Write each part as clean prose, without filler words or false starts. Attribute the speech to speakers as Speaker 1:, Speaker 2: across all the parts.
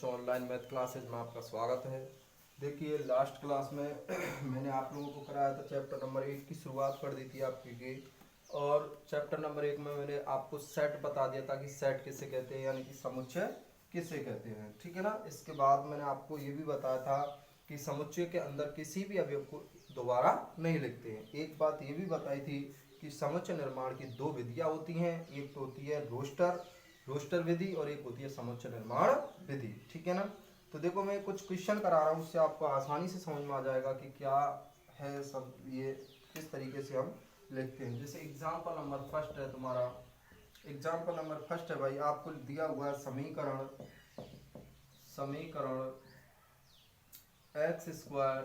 Speaker 1: बच्चों, online math classes में आपका स्वागत है। देखिए लास्ट क्लास में मैंने आप लोगों को कराया था चैप्टर नंबर 8 की शुरुआत कर दी थी आपकी की। और चैप्टर नंबर 1 में मैंने आपको सेट बता दिया था कि सेट किसे कहते हैं, यानी कि समुच्चय किसे कहते हैं, ठीक है ना। इसके बाद मैंने आपको ये भी बताया था कि समुच्चय के अंदर किसी भी अवयव को दोबारा नहीं लिखते हैं। एक बात ये भी बताई थी कि समुच्चय निर्माण की दो विधियां होती हैं, एक तो होती है रोस्टर विधि और एक होती है समुच्चय निर्माण विधि, ठीक है ना। तो देखो मैं कुछ क्वेश्चन करा रहा हूँ, उससे आपको आसानी से समझ में आ जाएगा कि क्या है सब, ये किस तरीके से हम लिखते हैं। जैसे एग्जाम्पल नंबर फर्स्ट है तुम्हारा, एग्जाम्पल नंबर फर्स्ट है भाई, आपको दिया हुआ है समीकरण x square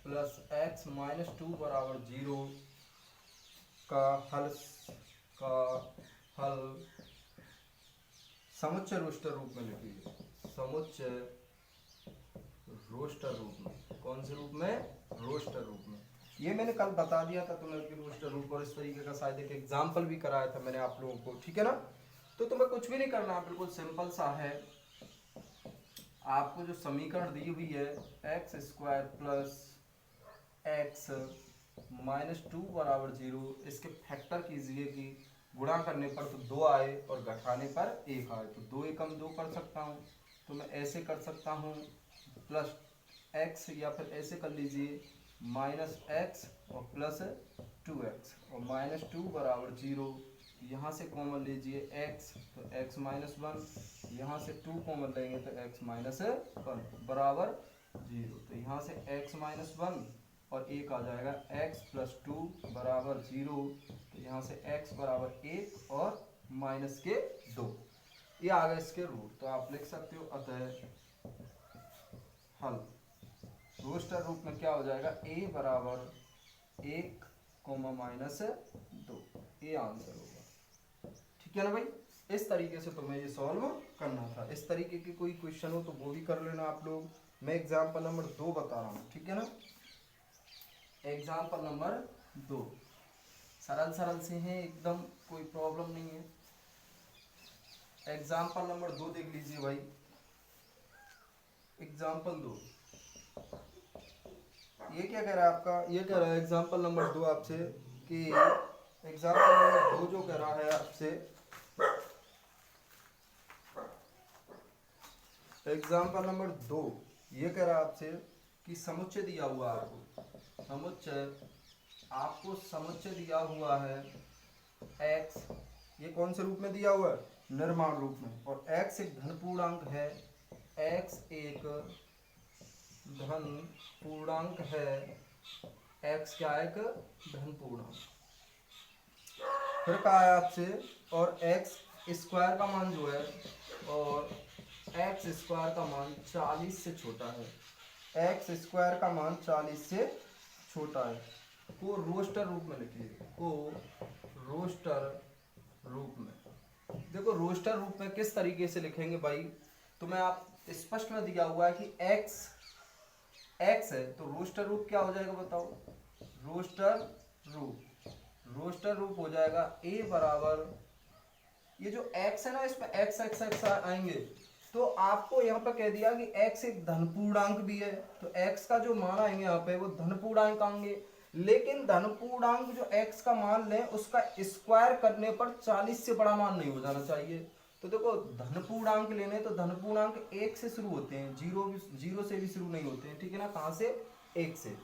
Speaker 1: plus x minus 2 बराबर 0 का हल समुच्चय रोस्टर रूप में लिखिए। समुच्चय रोस्टर रूप में, कौन से रूप में? रोस्टर रूप में। ये मैंने कल बता दिया था तुम्हें कि रोस्टर रूप, और इस तरीके का शायद एक एग्जाम्पल भी कराया था मैंने आप लोगों को, ठीक है ना। तो तुम्हें कुछ भी नहीं करना, बिल्कुल सिंपल सा है। आपको जो समीकरण दी हुई है x square plus x minus 2 बराबर 0, इसके फैक्टर कीजिए कि गुणा करने पर तो 2 आए और घटाने पर 1 आए, तो 2 एकम 2 कर सकता हूँ, तो मैं ऐसे कर सकता हूँ प्लस एक्स, या फिर ऐसे कर लीजिए माइनस एक्स और प्लस 2x, और माइनस 2 बराबर 0, यहाँ से कॉमन लीजिए x, तो x माइनस 1, यहाँ से 2 कॉमन लेंगे तो x माइनस 1 बराबर 0, तो यहाँ से x माइनस 1 और 1 आ जाएगा x प्लस 2 बराबर 0, तो यहाँ से x बराबर 1 और माइनस के 2, ये आ गया इसके रूट। तो आप लिख सकते हो अतः हल रोस्टर रूप में क्या हो जाएगा, a बराबर 1 कोमा माइनस 2, ये आंसर होगा, ठीक है ना भाई। इस तरीके से तुम्हें ये सॉल्व करना था। इस तरीके के कोई क्वेश्चन हो तो वो भी कर लेना आप लोग। मैं एग्जाम्पल नंबर 2 बता रहा हूँ, ठीक है ना। एग्जाम्पल नंबर 2 सरल सरल से हैं एकदम, कोई प्रॉब्लम नहीं है। एग्जाम्पल नंबर 2 देख लीजिए भाई। एग्जाम्पल 2 ये क्या कह रहा है आपका, ये कह रहा है एग्जाम्पल नंबर 2 आपसे कि एग्जाम्पल नंबर 2 जो कह रहा है आपसे, एग्जाम्पल नंबर 2 ये कह रहा है आपसे कि समुच्चय दिया हुआ है आपको, समुच्चय दिया हुआ है x, ये कौन से रूप में दिया हुआ है? निर्माण रूप में। और x एक धन पूर्णांक है, x एक धन पूर्णांक है, x क्या है? एक धन पूर्णांक। फिर कहा है आपसे और x स्क्वायर का मान जो है, और x स्क्वायर का मान 40 से छोटा है, x स्क्वायर का मान 40 से छोटा है, को रोस्टर रूप में लिखिए, को रोस्टर रूप में। देखो रोस्टर रूप में किस तरीके से लिखेंगे भाई, तो मैं आप स्पष्ट में दिया हुआ है कि x है, तो रोस्टर रूप क्या हो जाएगा बताओ? रोस्टर रूप हो जाएगा a बराबर, ये जो x है ना, इसमें x आएंगे, तो आपको यहाँ पे कह दिया कि x एक धन पूर्णांक भी है, तो x का जो मान आएंगे यहाँ पे वो धन पूर्णांक आएंगे, लेकिन धन पूर्णांक जो x का मान ले उसका स्क्वायर करने पर 40 से बड़ा मान नहीं हो जाना चाहिए। तो देखो धन पूर्णांक लेने तो धन पूर्णांक 1 से शुरू होते हैं, जीरो से भी शुरू नहीं होते हैं, ठीक है ना। कहाँ से? 1 से।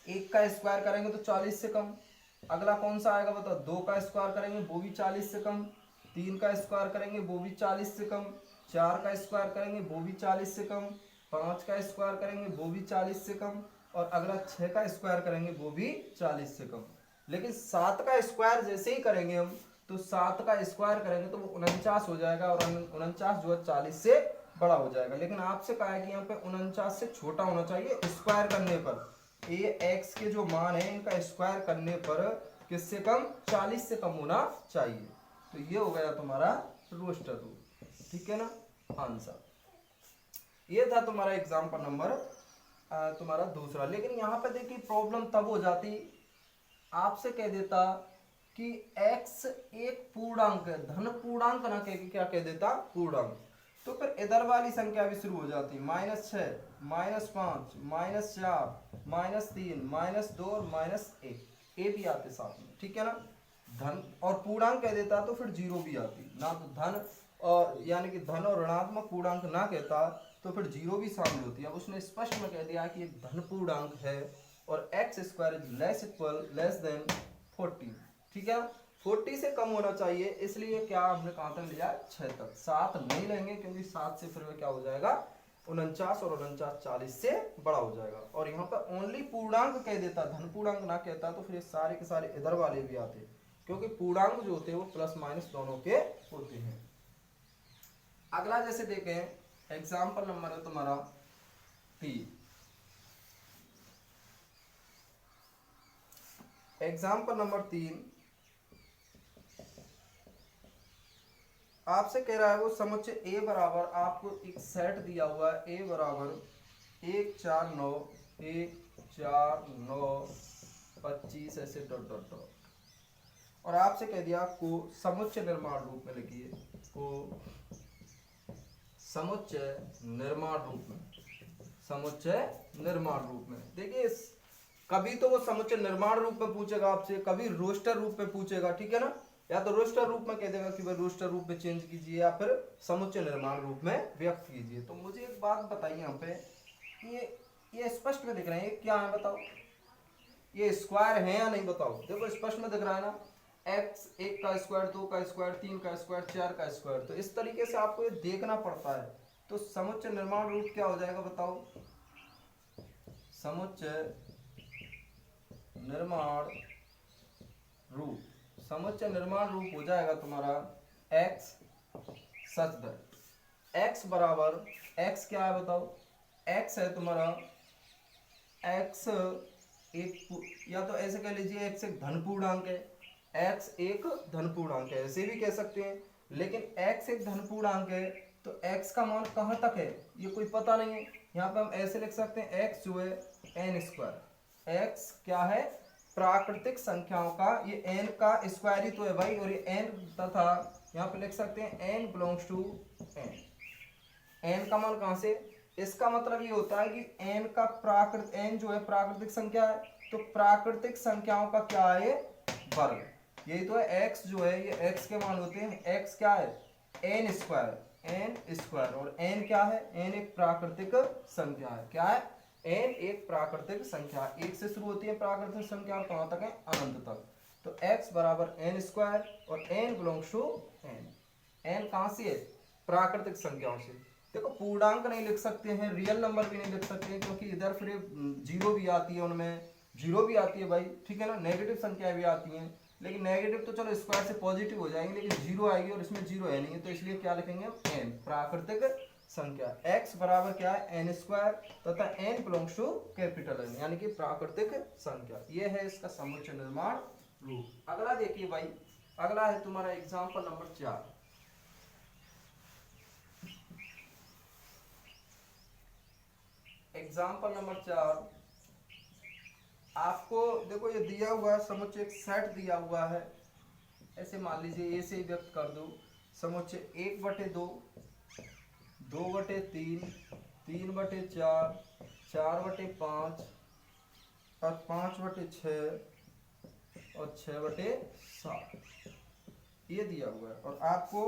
Speaker 1: 1 का स्क्वायर करेंगे तो 40 से कम। अगला कौन सा आएगा बताओ? 2 का स्क्वायर करेंगे वो भी 40 से कम, 3 का स्क्वायर करेंगे वो भी 40 से कम, 4 का स्क्वायर करेंगे वो भी 40 से कम, 5 का स्क्वायर करेंगे वो भी 40 से कम, और अगला 6 का स्क्वायर करेंगे वो भी 40 से कम। लेकिन 7 का स्क्वायर जैसे ही करेंगे हम, तो 7 का स्क्वायर करेंगे तो वो 49 हो जाएगा, और 49 जो है 40 से बड़ा हो जाएगा। लेकिन आपसे कहा है कि यहाँ पे 49 से छोटा होना चाहिए स्क्वायर करने पर। ये x के जो मान है इनका स्क्वायर करने पर किससे कम? 40 से कम होना चाहिए। तो ये हो गया तुम्हारा रोस्टर रूल, ठीक है ना, आंसर। ये था तुम्हारा एग्जाम्पल नंबर तुम्हारा दूसरा। लेकिन यहाँ पे देखिए प्रॉब्लम तब हो जाती, आपसे कह देता कि x एक पूर्णांक है, धन पूर्णांक ना कह के क्या कह देता? पूर्णांक। तो फिर इधर वाली संख्या भी शुरू हो जाती है, -6, -5, -4, -3, -2 और -1, ए भी आते साथ में, ठीक है ना। धन और पूर्णांक कह देता तो फिर जीरो भी आती ना, तो धन और यानी कि धन और ऋणात्मक पूर्णांक ना कहता तो फिर जीरो भी शामिल होती है। अब उसने स्पष्ट में कह दिया कि एक धन पूर्णांक है और x square is less than 40, ठीक है। 40 से कम होना चाहिए, इसलिए क्या हमने कहा तक लिया 6 तक, 7 नहीं लेंगे क्योंकि 7 से फिर क्या हो जाएगा 49 और 49 40 से बड़ा हो जाएगा। और यहाँ पर ओनली पूर्णांक कह देता, धन पूर्णांक ना कहता तो फिर ये सारे के सारे इधर वाले भी आते, क्योंकि पूर्णांक जो होते हैं वो प्लस माइनस दोनों के होते हैं। अगला जैसे देखें एग्जाम्पल नंबर है तुम्हारा 3। एग्जाम्पल नंबर 3 आपसे कह रहा है वो समुच्चय ए बराबर, आपको एक सेट दिया हुआ है ए बराबर 1 4 9 1 4 9 25 ऐसे डॉट डॉट डॉट, और आपसे कह दिया को समुच्चय निर्माण रूप में लिखिए, को समुच्चय निर्माण रूप में, समुच्चय निर्माण रूप में। देखिए कभी तो वो समुच्चय निर्माण रूप में पूछेगा आपसे, कभी रोस्टर रूप में पूछेगा, ठीक है ना। या तो रोस्टर रूप में कह देगा कि भाई रोस्टर रूप में चेंज कीजिए, या फिर समुच्चय निर्माण रूप में व्यक्त कीजिए। तो मुझे एक बात बताइए यहाँ पे, ये स्पष्ट में दिख रहे हैं, ये क्या है बताओ, ये स्क्वायर है या नहीं बताओ। देखो स्पष्ट में दिख रहा है ना, x 1 का स्क्वायर 2 का स्क्वायर 3 का स्क्वायर 4 का स्क्वायर। तो इस तरीके से आपको ये देखना पड़ता है। तो समुच्चय निर्माण रूप क्या हो जाएगा बताओ, समुच्चय निर्माण रूप, समुच्चय निर्माण रूप हो जाएगा तुम्हारा x सच दैट x बराबर, x क्या है बताओ, x है तुम्हारा x एक, या तो ऐसे कह लीजिए x एक धन पूर्णांक है, x एक धन पूर्णांक है, ऐसे भी कह सकते हैं। लेकिन x एक धन पूर्णांक है तो x का मान कहाँ तक है ये कोई पता नहीं है। यहाँ पे हम ऐसे लिख सकते हैं x जो है n स्क्वायर, x क्या है प्राकृतिक संख्याओं का, ये n का स्क्वायर ही तो है भाई, और ये n तथा यहाँ पे लिख सकते हैं n belongs to n, n का मान कहाँ से, इसका मतलब ये होता है कि n का n जो है प्राकृतिक संख्या है, तो प्राकृतिक संख्याओं का क्या है वर्ग, यही तो है। x जो है ये x के मान होते हैं, x क्या है n स्क्वायर, और n क्या है, n एक प्राकृतिक संख्या है, क्या है n एक प्राकृतिक संख्या, एक से शुरू होती है प्राकृतिक संख्या और कहां तक है अनंत तक। तो x बराबर n स्क्वायर और n belongs to n, n कहां से है प्राकृतिक संख्याओं से। देखो पूर्णांक नहीं लिख सकते हैं, रियल नंबर भी नहीं लिख सकते हैं, क्योंकि इधर फिर जीरो भी आती है, उनमें जीरो भी आती है भाई, ठीक है ना। नेगेटिव संख्या भी आती हैं, लेकिन नेगेटिव तो चलो स्क्वायर से पॉजिटिव हो जाएंगे, लेकिन जीरो आएगी और इसमें जीरो है नहीं है, तो इसलिए क्या लिखेंगे n प्राकृतिक संख्या। x बराबर क्या है n स्क्वायर तथा n belongs to capital n, यानी कि प्राकृतिक संख्या। ये है इसका समुच्चय निर्माण रूप। अगला देखिए भाई, अगला है तुम्हारा एग्जांपल नंबर 4। एग्जांपल नंबर 4 आपको देखो ये दिया हुआ है समुच्चय, एक सेट दिया हुआ है, ऐसे मान लीजिए ए से व्यक्त कर दो, समुच्चय 1/2 2/3 3/4 4/5 और 5/6 और 6/7 ये दिया हुआ है। और आपको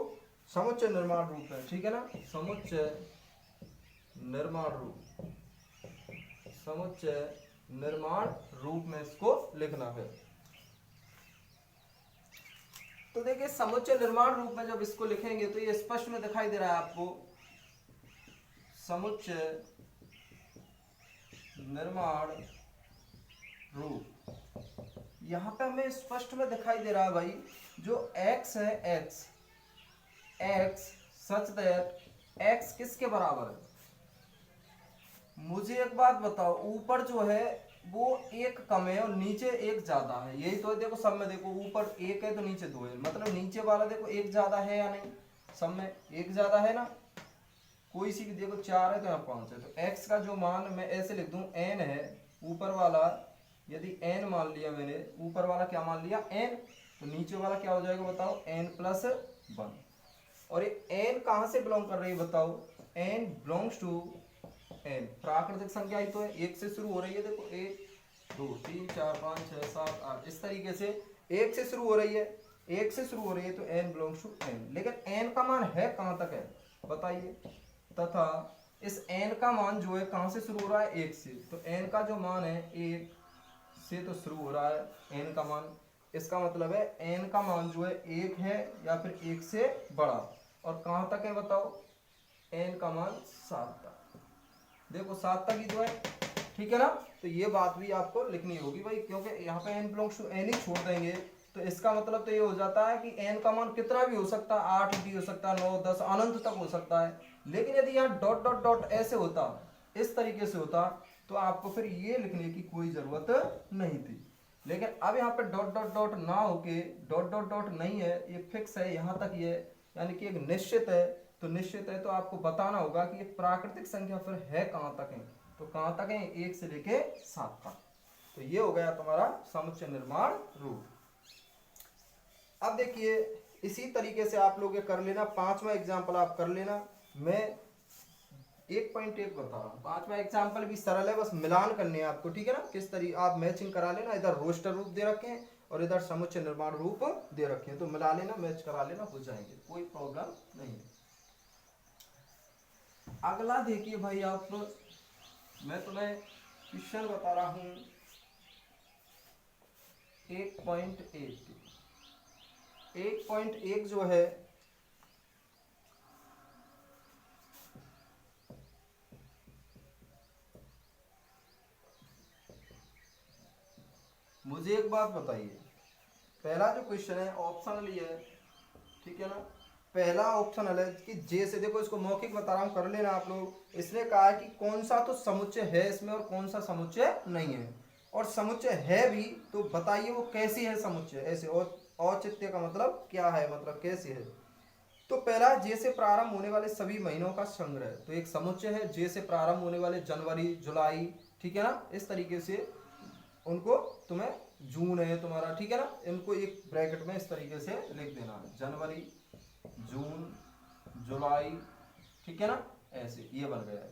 Speaker 1: समुच्चय निर्माण रूप है, ठीक है ना, समुच्चय निर्माण रूप, समुच्चय निर्माण रूप में इसको लिखना है। तो देखिए समुच्चय निर्माण रूप में जब इसको लिखेंगे तो ये स्पष्ट में दिखाई दे रहा है आपको, समुच्चय निर्माण रूप। यहां पे हमें स्पष्ट में दिखाई दे रहा है भाई, जो x है x सच दैट x किसके बराबर है। मुझे एक बात बताओ, ऊपर जो है वो एक कम है और नीचे एक ज्यादा है, यही तो है। देखो सब में देखो ऊपर एक है तो नीचे दो है, मतलब नीचे वाला देखो एक ज्यादा है या नहीं, सब में एक ज्यादा है ना। कोई सी भी देखो 4 है तो यहाँ 5 है, तो x का जो मान मैं ऐसे लिख दूं n है, ऊपर वाला यदि n मान लिया मैंने, ऊपर वाला क्या मान लिया n, तो नीचे वाला क्या हो जाएगा बताओ n+1। और ये एन कहां से बिलोंग कर रही है बताओ, एन बिलोंग्स टू एन, प्राकृतिक संख्या ही तो है, एक से शुरू हो रही है, देखो 1 2 3 4 5 6 7 8 इस तरीके से एक से शुरू हो रही है, एक से शुरू हो रही है, तो एन बिलोंग्स टू एन। लेकिन एन का मान है कहां तक है बताइए, तथा इस एन का मान जो है कहां से शुरू हो रहा है, एक से, तो एन का जो मान है एक से तो शुरू हो रहा है एन का मान, इसका मतलब है एन का मान जो है एक है या फिर एक से बड़ा, और कहां तक है बताओ, एन का मान 7 तक, देखो 7 तक ही तो है, ठीक है ना। तो ये बात भी आपको लिखनी होगी भाई, क्योंकि यहाँ पे एन बिलोंग्स टू एन ही छोड़ देंगे तो इसका मतलब तो ये हो जाता है कि एन का मान कितना भी हो सकता है, 8 भी हो सकता है, 9 10 अनंत तक हो सकता है। लेकिन यदि यहाँ डॉट डॉट डॉट ऐसे होता, इस तरीके से होता, तो आपको फिर ये लिखने की कोई जरूरत नहीं थी। लेकिन अब यहाँ पे डॉट डॉट डॉट ना होके डॉट डॉट डॉट नहीं है, ये फिक्स है यहाँ तक, ये यानी कि एक निश्चित है, तो निश्चित है तो आपको बताना होगा कि ये प्राकृतिक संख्या फिर है कहाँ तक है, तो कहाँ तक है, 1 से लेके 7 तक। तो ये हो गया तुम्हारा समुच्चय निर्माण रूप। अब देखिए इसी तरीके से आप लोग ये कर लेना, 5वां एग्जाम्पल आप कर लेना, मैं 1.1 बता रहा हूँ, 5वां एग्जाम्पल भी सरल है, बस मिलान करने हैं आपको, ठीक है ना, किस तरीके आप मैचिंग करा लेना, इधर रोस्टर रूप दे रखे हैं और इधर समुच्चय निर्माण रूप दे रखे हैं, तो मिला लेना, मैच करा लेना, हो जाएंगे, कोई प्रॉब्लम नहीं है। अगला देखिए भाई, आप मैं तुम्हें क्वेश्चन बता रहा हूं 1.1। 1.1 जो है मुझे एक बात बताइए, पहला जो क्वेश्चन है ऑप्शनल ही है, ठीक है ना, पहला ऑप्शनल है कि जे से, देखो इसको मौखिक बता रहा हूं, कर लेना आप लोग। इसने कहा है कि कौन सा तो समुच्चय है इसमें और कौन सा समुच्चय नहीं है, और समुच्चय है भी तो बताइए वो कैसी है समुच्चय, ऐसे, और औचित्य का मतलब क्या है, मतलब कैसी है। तो पहला जे से प्रारंभ होने वाले सभी महीनों का संग्रह, तो एक समुच्चय है जे से प्रारंभ होने वाले जनवरी जुलाई, ठीक है ना, इस तरीके से उनको तुम्हें, जून है तुम्हारा, ठीक है ना, इनको एक ब्रैकेट में इस तरीके से लिख देना, जनवरी जून जुलाई, ठीक है ना, ऐसे ये बन गया है,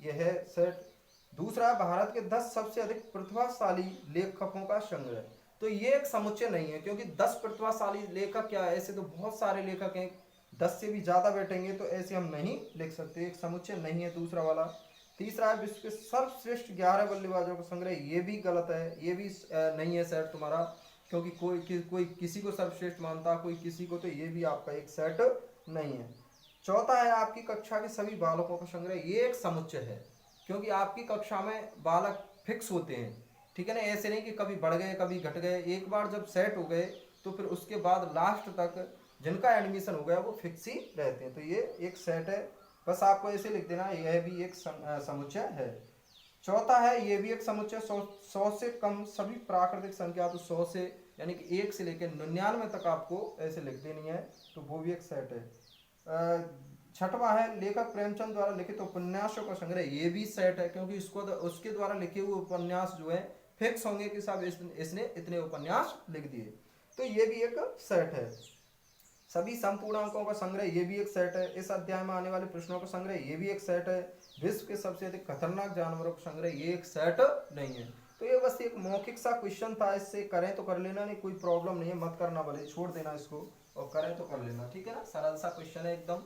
Speaker 1: ये है सेट। दूसरा, भारत के 10 सबसे अधिक प्रतिभाशाली लेखकों का संग्रह, तो ये एक समुच्चय नहीं है, क्योंकि 10 प्रतिभाशाली लेखक क्या है, ऐसे तो बहुत सारे लेखक हैं, 10 से भी ज्यादा बैठेंगे, तो ऐसे हम नहीं लिख सकते, एक समुच्चय नहीं है दूसरा वाला। तीसरा है विश्व के सर्वश्रेष्ठ 11 बल्लेबाजों का संग्रह, ये भी गलत है, ये भी नहीं है सेट तुम्हारा, क्योंकि कोई किसी को सर्वश्रेष्ठ मानता, कोई किसी को, तो ये भी आपका एक सेट नहीं है। चौथा है आपकी कक्षा के सभी बालकों का संग्रह, ये एक समुच्चय है, क्योंकि आपकी कक्षा में बालक फिक्स होते हैं, ठीक है ना, ऐसे नहीं कि कभी बढ़ गए कभी घट गए, एक बार जब सेट हो गए तो फिर उसके बाद लास्ट तक जिनका एडमिशन हो गया वो फिक्स ही रहते हैं, तो ये एक सेट है, बस आपको ऐसे लिख देना, यह भी एक समुच्चय है। चौथा है ये भी एक समुच्चय, 100 से कम सभी प्राकृतिक संख्या, तो 100 से यानी कि 1 से लेकर 99 तक आपको ऐसे लिख देनी है, तो वो भी एक सेट है। छठवां है लेखक प्रेमचंद द्वारा लिखित उपन्यासों का संग्रह, ये भी सेट है, क्योंकि इसको उसके द्वारा लिखे हुए उपन्यास जो है फिक्स होंगे कि साहब इसने इतने उपन्यास लिख दिए, तो ये भी एक सेट है। सभी संपूर्णांकों का संग्रह, ये भी एक सेट है। इस अध्याय में आने वाले प्रश्नों का संग्रह, ये भी एक सेट है। विश्व के सबसे अधिक खतरनाक जानवरों का संग्रह, ये एक सेट नहीं है। तो ये बस एक मौखिक सा क्वेश्चन था, इससे करें तो कर लेना, नहीं कोई प्रॉब्लम नहीं है, मत करना भले छोड़ देना इसको, और करें तो कर लेना, ठीक है ना, सरल सा क्वेश्चन है एकदम।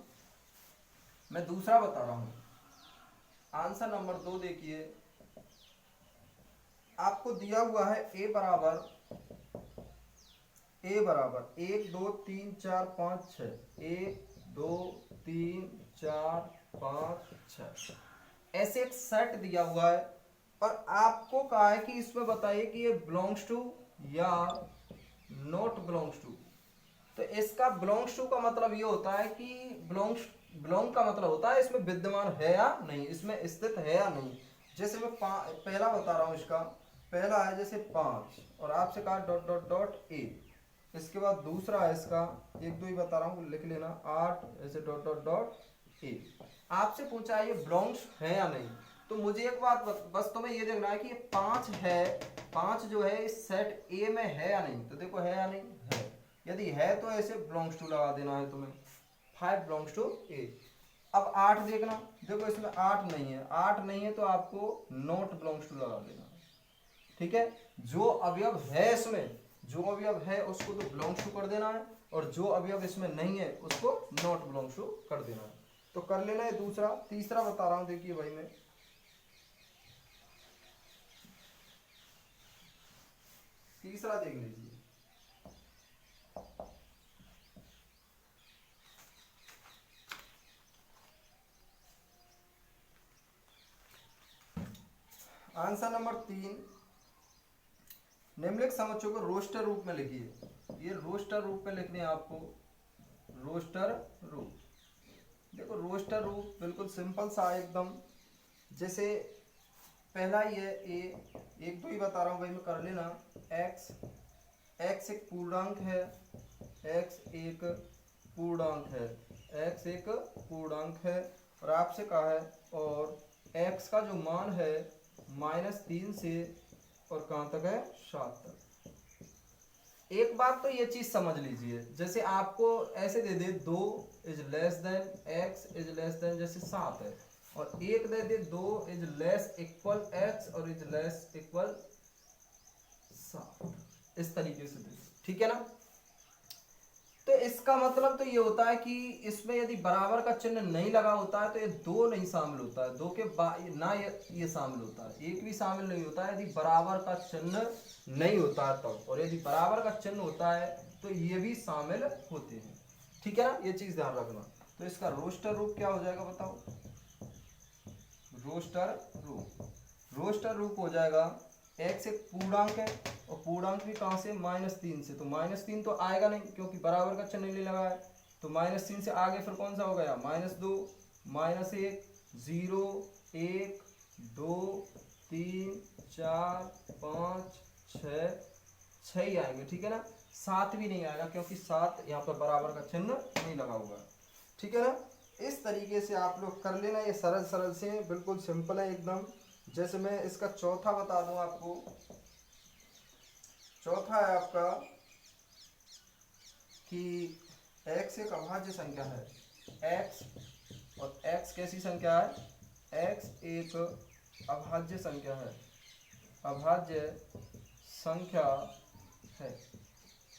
Speaker 1: मैं दूसरा बता रहा हूं, आंसर नंबर 2 देखिए, आपको दिया हुआ है ए बराबर 1 2 3 4 5 6, 1 2 3 4 5 6, ऐसे एक सेट दिया हुआ है, और आपको कहा है कि इसमें बताइए कि ये बिलोंग्स टू या नॉट बिलोंग्स टू। तो इसका बिलोंग्स टू का मतलब ये होता है कि बिलोंग का मतलब होता है इसमें विद्यमान है या नहीं, इसमें स्थित है या नहीं। जैसे मैं पहला बता रहा हूं, इसका पहला है जैसे 5, और आपसे कहा डॉट डॉट डॉट ए, इसके बाद दूसरा है इसका 1 2 ही बता रहा हूँ, लिख लेना 8, ऐसे डॉट डॉट डॉट ए। आपसे पूछा है ये बिलोंग्स है या नहीं, तो मुझे एक बात बस तुम्हें ये देखना है कि ये 5 है, 5 जो है इस सेट ए में है या नहीं, तो देखो है या नहीं है, यदि है तो ऐसे बिलोंग्स टू लगा देना है तुम्हें। 5 बिलोंग्स टू ए। अब 8 देखना, देखो इसमें 8 नहीं है, 8 नहीं है तो आपको नॉट बिलोंग्स टू लगा देना, ठीक है। जो अवयव है इसमें, जो अवयव है उसको तो बिलोंग्स टू कर देना है, और जो अवयव इसमें नहीं है उसको नॉट बिलोंग्स टू कर देना है। तो कर लेना है दूसरा। तीसरा बता रहा हूं, देखिए भाई मैं तीसरा देख लीजिए। आंसर नंबर 3, निम्नलिखित समुच्चयों को रोस्टर रूप में लिखिए। ये रोस्टर रूप में लिखने हैं आपको, रोस्टर रूप। देखो रोस्टर रूप बिल्कुल सिंपल सा है एकदम। जैसे पहला ही है ए, एक दो ही बता रहा हूँ भाई मैं, कर लेना। एक्स एक पूर्णांक है, एक्स एक पूर्णांक है, एक्स एक पूर्णांक है, और आपसे कहा है और एक्स का जो मान है -3 से और कहाँ तक है, 7 तक। एक बात तो ये चीज समझ लीजिए, जैसे आपको ऐसे दे दे 2 is less than x is less than जैसे 7 है, और एक दे दे 2 इज लेस इक्वल एक्स और इज लेस इक्वल 7, इस तरीके से दे, ठीक है ना। तो इसका मतलब तो ये होता है कि इसमें यदि बराबर का चिन्ह नहीं लगा होता है तो ये 2 नहीं शामिल होता है, 2 के ना ये शामिल होता है, एक भी शामिल नहीं होता है यदि बराबर का चिन्ह नहीं होता है तब, और यदि बराबर का चिन्ह होता है तो ये भी शामिल होते हैं, ठीक है ना, ये चीज ध्यान रखना। तो इसका रोस्टर रूप क्या हो जाएगा बताओ, रोस्टर रूप हो जाएगा एक्स एक पूर्णांक है, और पूर्णांक भी कहां से, -3 से, तो -3 तो आएगा नहीं क्योंकि बराबर का चिन्ह नहीं लगा है, तो -3 से आगे फिर कौन सा हो गया, -2 -1 0 1 2 3 4 5 6 ही आएंगे, ठीक है ना। 7 भी नहीं आएगा क्योंकि 7 यहाँ पर बराबर का चिन्ह नहीं लगा हुआ है, ठीक है ना। इस तरीके से आप लोग कर लेना, ये सरल सरल से बिल्कुल सिंपल है एकदम। जैसे मैं इसका चौथा बता दूं आपको, चौथा है आपका कि x एक अभाज्य संख्या है, x, और x कैसी संख्या है, x एक अभाज्य संख्या है, अभाज्य संख्या है।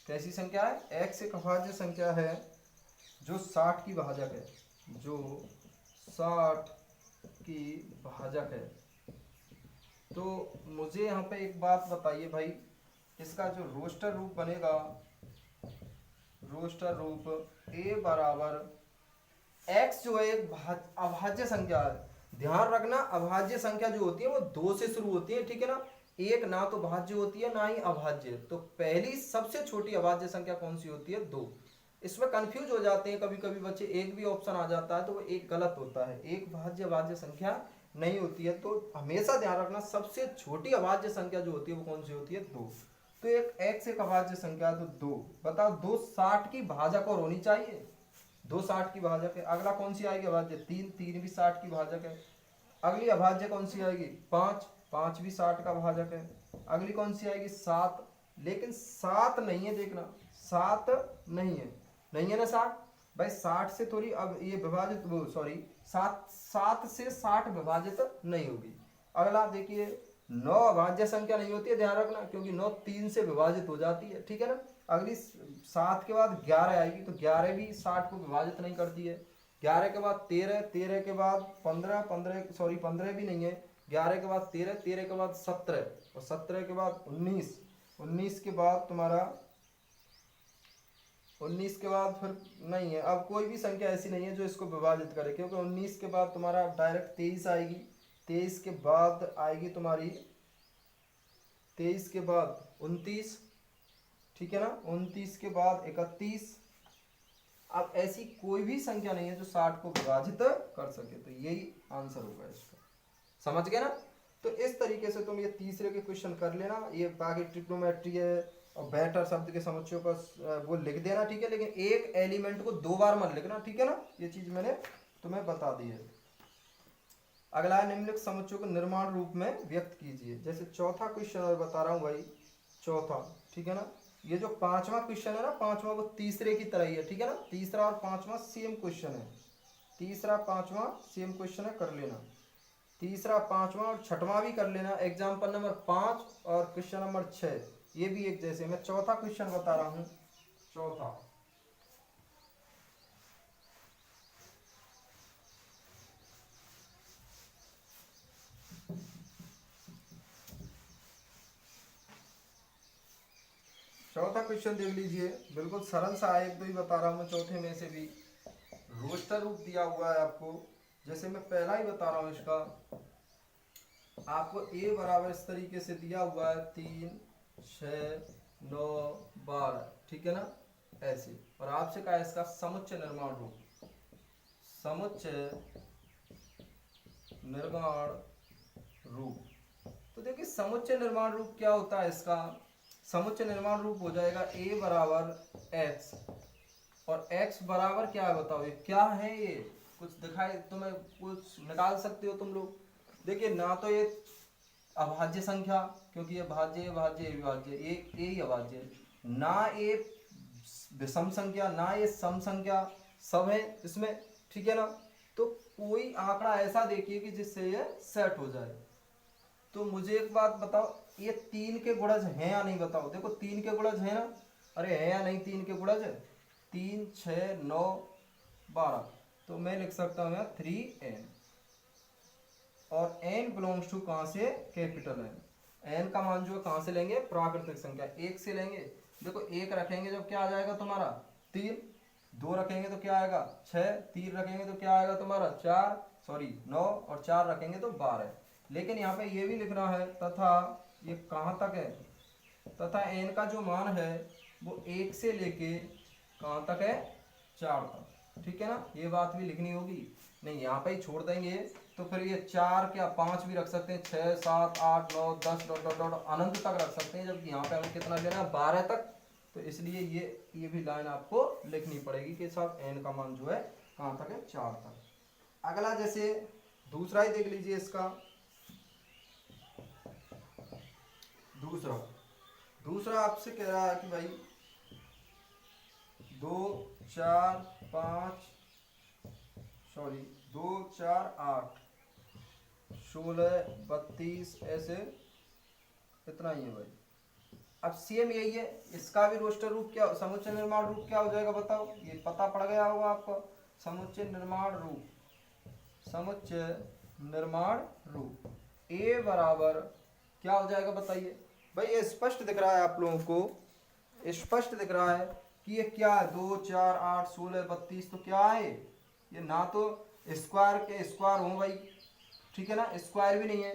Speaker 1: कैसी संख्या है, x एक अभाज्य संख्या है जो 60 की भाजक है, जो 60 की भाजक है। तो मुझे यहाँ पे एक बात बताइए भाई, इसका जो रोस्टर रूप बनेगा, रोस्टर रूप a बराबर x जो है एक अभाज्य संख्या है। ध्यान रखना अभाज्य संख्या जो होती है वो 2 से शुरू होती है, ठीक है ना। एक ना तो भाज्य होती है ना ही अभाज्य, तो पहली सबसे छोटी अभाज्य संख्या कौन सी होती है, 2। इसमें कंफ्यूज हो जाते हैं कभी कभी बच्चे, एक भी ऑप्शन आ जाता है तो वो एक गलत होता है, एक भाज्य अभाज्य संख्या नहीं होती है। तो हमेशा ध्यान रखना सबसे छोटी अभाज्य संख्या जो होती है वो कौन सी होती है, 2। तो एक x एक अभाज्य संख्या तो 2, बताओ 2 60 की भाजक और होनी चाहिए, 2 60 की भाजक है। अगला कौन सी आएगी अभाज्य, 3, 3 भी 60 की भाजक है। अगली अभाज्य कौन सी आएगी, 5, 5 भी 60 का भाजक है। अगली कौन सी आएगी, 7, लेकिन 7 नहीं है, देखना 7 नहीं है, नहीं है ना 7 भाई, 60 से थोड़ी अब ये विभाजित, वो सॉरी 7 से 60 विभाजित नहीं होगी। अगला देखिए 9 अभाज्य संख्या नहीं होती है, ध्यान रखना, क्योंकि 9 3 से विभाजित हो जाती है, ठीक है ना। अगली 7 के बाद 11 आएगी, तो 11 भी 60 को विभाजित नहीं करती है। 11 के बाद 13, 13 के बाद 15, 15 भी नहीं है। 11 के बाद 13, 13 के बाद 17, और 17 के बाद 19, 19 के बाद तुम्हारा 19 के बाद फिर नहीं है। अब कोई भी संख्या ऐसी नहीं है जो इसको विभाजित करे, क्योंकि 19 के बाद तुम्हारा डायरेक्ट 23 आएगी, 23 के बाद आएगी तुम्हारी 23 के बाद 29, ठीक है ना, 29 के बाद 31। अब ऐसी कोई भी संख्या नहीं है जो 60 को विभाजित कर सके, तो यही आंसर होगा इसका, समझ गए ना। तो इस तरीके से तुम ये तीसरे के क्वेश्चन कर लेना। ये बाकी ट्रिग्नोमेट्री है और बेटर शब्द के समुच्चयों का वो लिख देना, ठीक है, लेकिन एक एलिमेंट को 2 बार मत लिखना, ठीक है ना, ये चीज मैंने तुम्हें बता दी है। अगला निम्नलिखित समुच्चयों को निर्माण रूप में व्यक्त कीजिए। जैसे चौथा क्वेश्चन और बता रहा हूं भाई, चौथा, ठीक है ना, ये जो पांचवा क्वेश्चन है ना, पांचवा वो तीसरे की तरह ही है, ठीक है ना, तीसरा और पांचवा सेम क्वेश्चन है, तीसरा पांचवा सेम क्वेश्चन है, कर लेना, तीसरा पांचवा और छठवां भी कर लेना। एग्जाम्पल नंबर 5 और क्वेश्चन नंबर 6 ये भी एक जैसे। मैं चौथा क्वेश्चन बता रहा हूं, चौथा चौथा क्वेश्चन देख लीजिए, बिल्कुल सरल सा है, एक दो ही बता रहा हूं मैं चौथे में से भी। रोस्टर रूप दिया हुआ है आपको, जैसे मैं पहला ही बता रहा हूं इसका, आपको ए बराबर इस तरीके से दिया हुआ है 3 6 9 12, ठीक है ना, ऐसे। और आपसे कहा है इसका समुच्चय निर्माण रूप, समुच्चय निर्माण रूप। तो देखिए समुच्चय निर्माण रूप क्या होता है इसका, समुच्चय निर्माण रूप हो जाएगा ए बराबर एक्स, और एक्स बराबर क्या है बताओ, ये क्या है, ये कुछ दिखाई तुम्हें, कुछ निकाल सकते हो तुम लोग। देखिए ना तो ये अभाज्य संख्या, क्योंकि ये भाज्य भाज्य विभाज्य, एक ए ही अभाज्य, ना ये विषम संख्या, ना ये सम संख्या, सब है इसमें, ठीक है ना। तो कोई आंकड़ा ऐसा देखिए कि जिससे ये सेट हो जाए। तो मुझे एक बात बताओ, ये 3 के गुणज हैं या नहीं बताओ, देखो 3 के गुणज है ना, अरे है या नहीं 3 के गुणज, 3 6 9 12, तो मैं लिख सकता हूँ यहाँ 3n, और n बिलोंग्स टू कहाँ से, कैपिटल n का मान जो है कहाँ से लेंगे, प्राकृतिक संख्या 1 से लेंगे। देखो 1 रखेंगे जब क्या आ जाएगा तुम्हारा 3, 2 रखेंगे तो क्या आएगा 6, 3 रखेंगे तो क्या आएगा तुम्हारा 4, सॉरी 9, और 4 रखेंगे तो 12। लेकिन यहाँ पे ये भी लिखना है तथा ये कहाँ तक है, तथा n का जो मान है वो 1 से लेके कहाँ तक है, 4 तक, ठीक है ना, ये बात भी लिखनी होगी। नहीं यहाँ पे ही छोड़ देंगे तो फिर ये 4 क्या 5 भी रख सकते हैं, 6 7 8 9 10 डॉट डॉट डॉट अनंत तक रख सकते हैं, जबकि यहाँ पे हमें कितना लेना है 12 तक। तो इसलिए ये भी लाइन आपको लिखनी पड़ेगी कि साहब n का मान जो है कहाँ तक है, 4 तक। अगला जैसे दूसरा ही देख लीजिए इसका, दूसरा आपसे कह रहा है कि भाई 2 4 5 सॉरी 2 4 8 16 32 ऐसे, इतना ही है भाई। अब सेम यही है, इसका भी रोस्टर रूप क्या, समुच्चय निर्माण रूप क्या हो जाएगा बताओ, ये पता पड़ गया होगा आपको। समुच्चय निर्माण रूप, समुच्चय निर्माण रूप ए बराबर क्या हो जाएगा बताइए भाई। ये स्पष्ट दिख रहा है आप लोगों को, स्पष्ट दिख रहा है कि ये क्या है, 2 4 8 16 32, तो क्या है ये, ना तो स्क्वायर के स्क्वायर हो भाई, ठीक है ना, स्क्वायर भी नहीं है,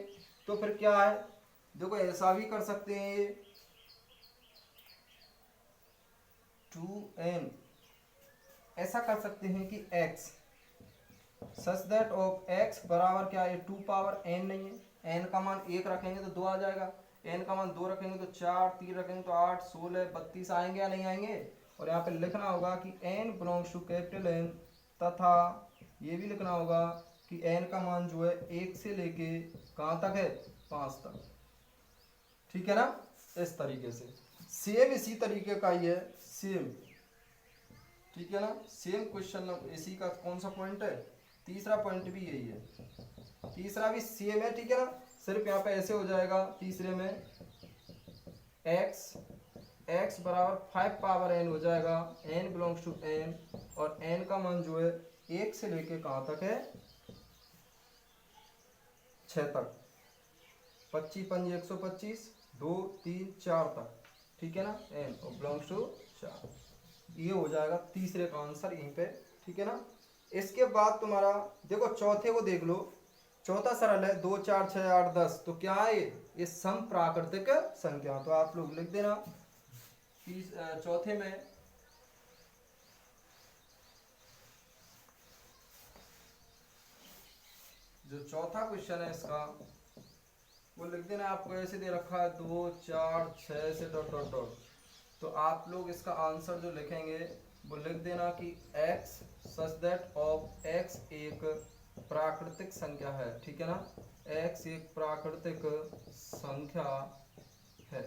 Speaker 1: तो फिर क्या है, देखो ऐसा भी कर सकते हैं ये 2n, ऐसा कर सकते हैं कि x such that of x बराबर क्या है, 2 पावर n नहीं है, n का मान 1 रखेंगे तो 2 आ जाएगा, n का मान 2 रखेंगे तो 4, 3 रखेंगे तो 8 16 32 आएंगे या नहीं आएंगे। और यहाँ पे लिखना होगा कि n belongs to capital N, तथा ये भी लिखना होगा कि n का मान जो है 1 से लेके कहाँ तक है, 5 तक, ठीक है ना। इस तरीके से सेम इसी तरीके का ही है, सेम, ठीक है ना, सेम क्वेश्चन इसी का कौन सा पॉइंट है, तीसरा पॉइंट भी यही है, तीसरा भी सेम है, ठीक है ना। सिर्फ यहाँ पे ऐसे हो जाएगा तीसरे में x बराबर 5 पावर n हो जाएगा, n बिलोंग्स टू n, और n का मान जो है 1 से लेके कहाँ तक है, 6 तक, 25 5 125 2 3 4 तक, ठीक है ना, n और बिलोंग्स टू 4, ये हो जाएगा तीसरे का आंसर यहीं पे, ठीक है ना। इसके बाद तुम्हारा देखो चौथे को देख लो, चौथा सरल है, 2 4 6 8 10, तो क्या है ये सम प्राकृतिक संख्या। तो आप लोग लिख देना कि चौथे में जो चौथा क्वेश्चन है इसका वो लिख देना, आपको ऐसे दे रखा है 2 4 6 से डॉट डॉट डॉट, तो आप लोग इसका आंसर जो लिखेंगे वो लिख देना कि x such that of x एक प्राकृतिक संख्या है, ठीक है ना, x एक प्राकृतिक संख्या है,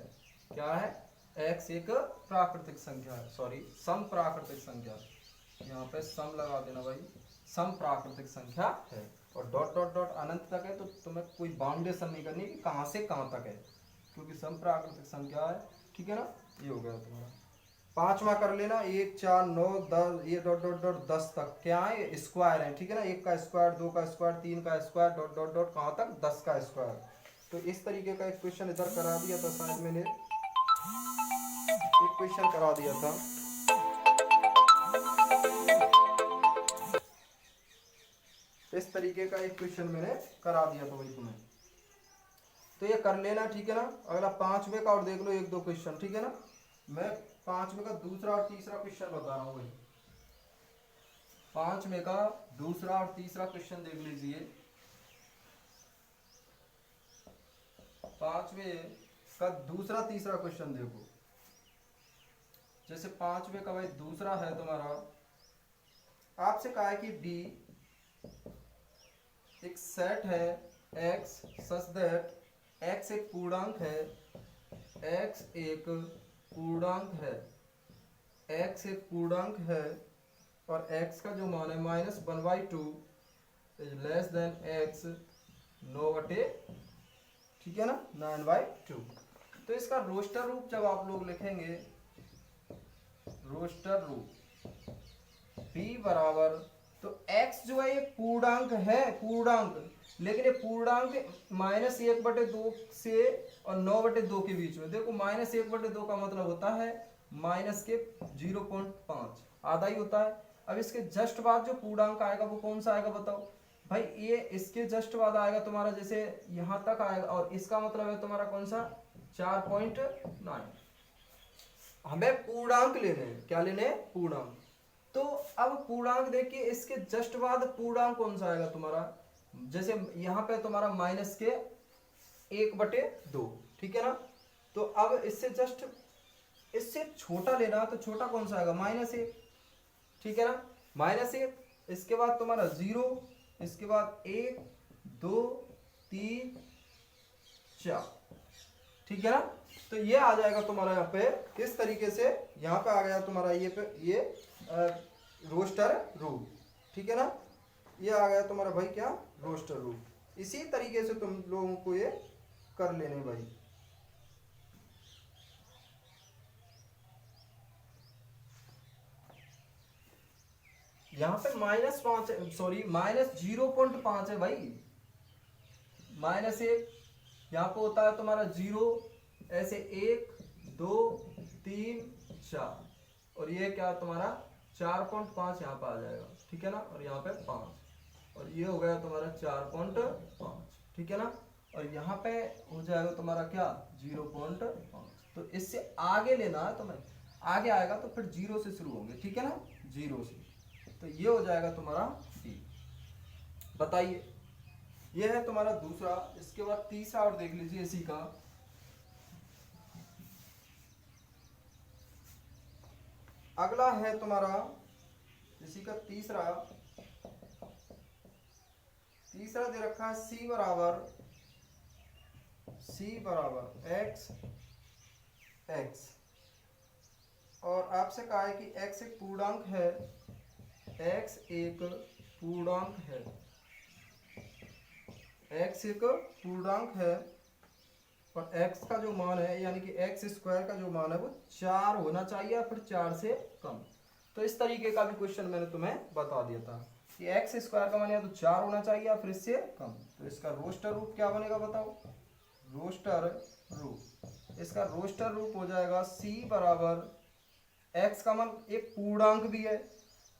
Speaker 1: क्या है, x एक प्राकृतिक संख्या है, सॉरी सम प्राकृतिक संख्या, यहाँ पे सम लगा देना भाई, सम प्राकृतिक संख्या है। और डॉट डॉट डॉट अनंत तक है तो तुम्हें कोई बाउंडेशन नहीं करनी कि कहाँ से कहाँ तक है, क्योंकि सम प्राकृतिक संख्या है। ठीक है ना, ये हो गया तुम्हारा। पांचवा कर लेना, 1 4 9 10, ये डॉट डॉट डॉट 10 तक क्या है, स्क्वायर है। ठीक है ना, 1 का स्क्वायर, 2 का स्क्वायर, 3 का स्क्वायर, डॉट डॉट डॉट कहाँ तक, 10 का स्क्वायर। तो इस तरीके का एक क्वेश्चन इधर करा दिया था, शायद मैंने एक क्वेश्चन करा दिया था। इस तरीके का एक क्वेश्चन मैंने करा दिया था भाई तुम्हें, तो ये कर लेना। ठीक है ना, अगला पांचवे का और देख लो 1 2 क्वेश्चन। ठीक है ना, मैं पांचवे का दूसरा और तीसरा क्वेश्चन बता रहा हूँ भाई। पांचवे का दूसरा और तीसरा क्वेश्चन देख लीजिए। पांचवे का दूसरा तीसरा क्वेश्चन देखो। जैसे पांचवे का भाई दूसरा है तुम्हारा, आपसे कहा है कि डी एक सेट है x सच दैट x एक पूर्णांक है, x एक पूर्णांक है, x एक पूर्णांक है और x का जो मान है -1/2 इज लेस देन x 9/, ठीक है ना, 9/2। तो इसका रोस्टर रूप जब आप लोग लिखेंगे, रोस्टर रूप b बराबर, तो x जो है ये पूर्णांक है, पूर्णांक, लेकिन ये पूर्णांक -1/2 से और 9/2 के बीच में। देखो -1/2 का मतलब होता है माइनस के 0.5, आधा ही होता है। अब इसके जस्ट बाद जो पूर्णांक आएगा वो कौन सा आएगा बताओ भाई, ये इसके जस्ट बाद आएगा तुम्हारा, जैसे यहां तक आएगा और इसका मतलब है तुम्हारा कौन सा 4.9। हमें पूर्णांक लेने हैं, क्या लेने हैं, पूर्णांक। तो अब पूर्णांक देखिए, इसके जस्ट बाद पूर्णांक कौन सा आएगा तुम्हारा, जैसे यहाँ पे तुम्हारा माइनस के 1/2, ठीक है ना। तो अब इससे जस्ट इससे छोटा लेना, तो छोटा कौन सा आएगा, -1, ठीक है ना, -1। इसके बाद तुम्हारा 0, इसके बाद 1 2 3 4, ठीक है ना। तो ये आ जाएगा तुम्हारा यहाँ पे किस तरीके से, यहाँ पे आ गया तुम्हारा ये रोस्टर रूप, ठीक है ना। ये आ गया तुम्हारा भाई क्या, रोस्टर रूप। इसी तरीके से तुम लोगों को ये कर लेने भाई। यहाँ पे -5 सॉरी -0.5 है भाई, -1 यहाँ पे होता है तुम्हारा 0, ऐसे 1 2 3 4, और ये क्या तुम्हारा 4.5 यहाँ पे आ जाएगा, ठीक है ना, और यहाँ पे 5, और ये हो गया तुम्हारा 4.5, ठीक है ना। और यहाँ पे हो जाएगा तुम्हारा क्या 0.5। तो इससे आगे लेना है तुम्हें, आगे आएगा तो फिर 0 से शुरू होंगे, ठीक है ना, 0 से। तो ये हो जाएगा तुम्हारा डी। बताइए, ये है तुम्हारा दूसरा। इसके बाद तीसरा और देख लीजिए इसी का। अगला है तुम्हारा इसी का तीसरा दे रखा है c बराबर x, और आपसे कहा है कि x एक पूर्णांक है, x एक पूर्णांक है, x एक पूर्णांक है, और x का जो मान है यानी कि x² का जो मान है वो 4 होना चाहिए या फिर 4 से कम। तो इस तरीके का भी क्वेश्चन मैंने तुम्हें बता दिया था कि x² का मान या तो 4 होना चाहिए या फिर इससे कम। तो इसका रोस्टर रूप क्या बनेगा बताओ, रोस्टर रूप, इसका रोस्टर रूप हो जाएगा c बराबर, x का मान एक पूर्णांक भी है,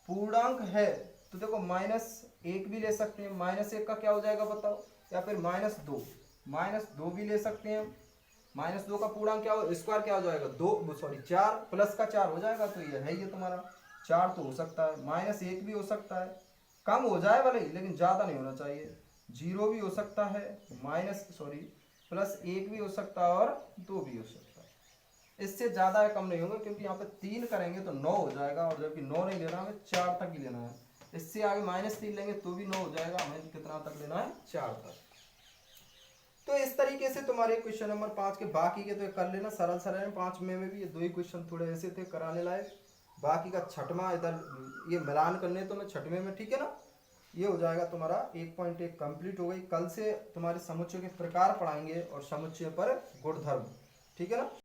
Speaker 1: पूर्णांक है तो देखो -1 भी ले सकते हैं, -1 का क्या हो जाएगा बताओ, या फिर -2 भी ले सकते हैं। -2 का पूर्णांक क्या हो, स्क्वायर क्या हो जाएगा 2 सॉरी 4 प्लस का 4 हो जाएगा, तो ये है ये तुम्हारा 4 तो हो सकता है, -1 भी हो सकता है, कम हो जाए भले ही लेकिन ज़्यादा नहीं होना चाहिए, 0 भी हो सकता है, +1 भी हो सकता है और 2 भी हो सकता है। इससे ज़्यादा या कम नहीं होंगे, क्योंकि यहाँ पे 3 करेंगे तो 9 हो जाएगा, और जबकि 9 नहीं लेना हमें 4 तक ही लेना है। इससे आगे -3 लेंगे तो भी 9 हो जाएगा, हमें कितना तक लेना है 4 तक। तो इस तरीके से तुम्हारे क्वेश्चन नंबर 5 के बाकी के तो कर लेना सरल सरल, 5 में भी ये 2 ही क्वेश्चन थोड़े ऐसे थे कराने लायक, बाकी का छठवां इधर ये मिलान करने तो मैं छठवें में, ठीक है ना। ये हो जाएगा तुम्हारा 1.1 कंप्लीट हो गई। कल से तुम्हारे समुच्चय के प्रकार पढ़ाएंगे और समुच्चय पर गुणधर्म, ठीक है ना।